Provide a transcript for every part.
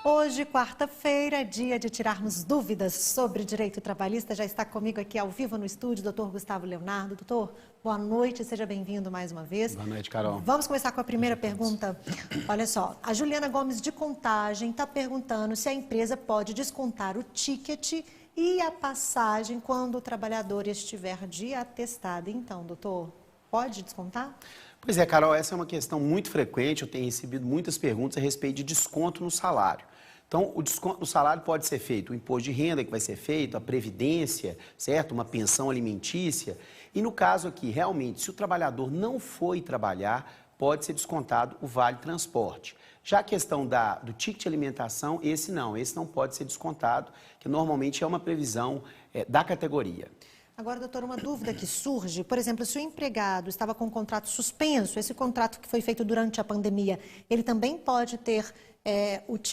Hoje, quarta-feira, é dia de tirarmos dúvidas sobre direito trabalhista. Já está comigo aqui ao vivo no estúdio, doutor Gustavo Leonardo. Doutor, boa noite, seja bem-vindo mais uma vez. Boa noite, Carol. Vamos começar com a primeira pergunta. Olha só, a Juliana Gomes de Contagem está perguntando se a empresa pode descontar o ticket e a passagem quando o trabalhador estiver de atestado. Então, doutor, pode descontar? Pois é, Carol, essa é uma questão muito frequente. Eu tenho recebido muitas perguntas a respeito de desconto no salário. Então, o desconto no salário pode ser feito o imposto de renda que vai ser feito, a previdência, certo? Uma pensão alimentícia. E no caso aqui, realmente, se o trabalhador não foi trabalhar, pode ser descontado o vale transporte. Já a questão do ticket de alimentação, esse não pode ser descontado, que normalmente é uma previsão da categoria. Agora, doutor, uma dúvida que surge, por exemplo, se o empregado estava com um contrato suspenso, esse contrato que foi feito durante a pandemia, ele também pode ter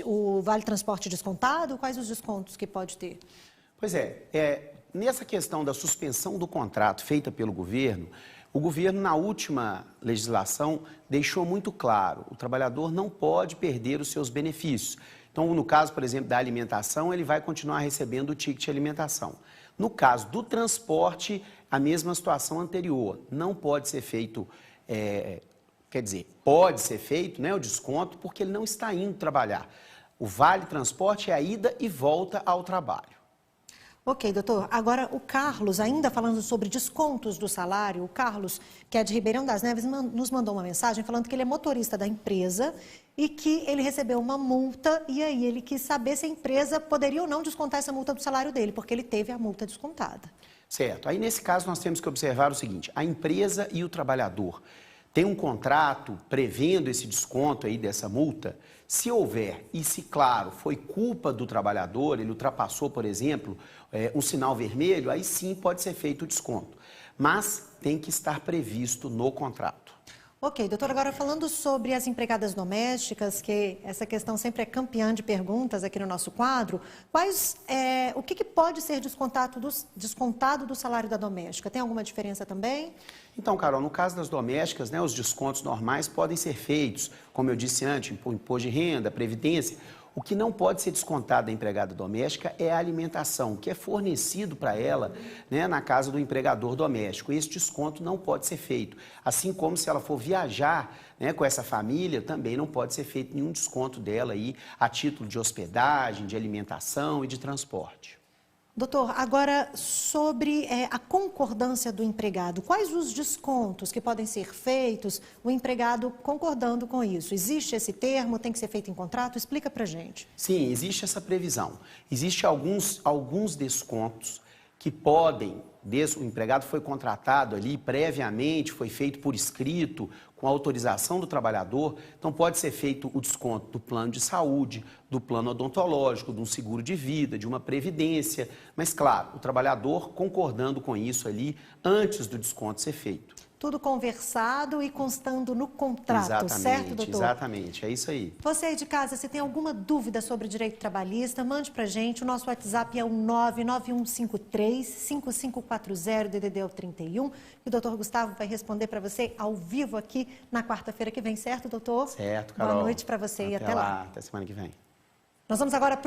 o vale transporte descontado? Quais os descontos que pode ter? Pois nessa questão da suspensão do contrato feita pelo governo, o governo, na última legislação, deixou muito claro, o trabalhador não pode perder os seus benefícios. Então, no caso, por exemplo, da alimentação, ele vai continuar recebendo o ticket de alimentação. No caso do transporte, a mesma situação anterior. Não pode ser feito, pode ser feito, né, o desconto, porque ele não está indo trabalhar. O vale transporte é a ida e volta ao trabalho. Ok, doutor. Agora, o Carlos, ainda falando sobre descontos do salário, o Carlos, que é de Ribeirão das Neves, nos mandou uma mensagem falando que ele é motorista da empresa e que ele recebeu uma multa e aí ele quis saber se a empresa poderia ou não descontar essa multa do salário dele, porque ele teve a multa descontada. Certo. Aí, nesse caso, nós temos que observar o seguinte, a empresa e o trabalhador têm um contrato prevendo esse desconto aí dessa multa. Se houver, e se, claro, foi culpa do trabalhador, ele ultrapassou, por exemplo, um sinal vermelho, aí sim pode ser feito o desconto. Mas tem que estar previsto no contrato. Ok, doutor, agora falando sobre as empregadas domésticas, que essa questão sempre é campeã de perguntas aqui no nosso quadro, o que pode ser descontado do salário da doméstica? Tem alguma diferença também? Então, Carol, no caso das domésticas, né, os descontos normais podem ser feitos, como eu disse antes, imposto de renda, previdência. O que não pode ser descontado da empregada doméstica é a alimentação, que é fornecido para ela, né, na casa do empregador doméstico. Esse desconto não pode ser feito. Assim como se ela for viajar, né, com essa família, também não pode ser feito nenhum desconto dela aí a título de hospedagem, de alimentação e de transporte. Doutor, agora sobre a concordância do empregado, quais os descontos que podem ser feitos, o empregado concordando com isso? Existe esse termo, tem que ser feito em contrato? Explica pra gente. Sim, existe essa previsão. Existem alguns descontos que podem, o empregado foi contratado ali previamente, foi feito por escrito, com autorização do trabalhador, então pode ser feito o desconto do plano de saúde, do plano odontológico, de um seguro de vida, de uma previdência, mas claro, o trabalhador concordando com isso ali antes do desconto ser feito. Tudo conversado e constando no contrato, exatamente, certo, doutor? Exatamente, é isso aí. Você aí de casa, se tem alguma dúvida sobre direito trabalhista, mande pra gente. O nosso WhatsApp é o 99153-5540, DDD é o 31. E o doutor Gustavo vai responder para você ao vivo aqui na quarta-feira que vem, certo, doutor? Certo, Carol. Boa noite para você e até lá. Até semana que vem. Nós vamos agora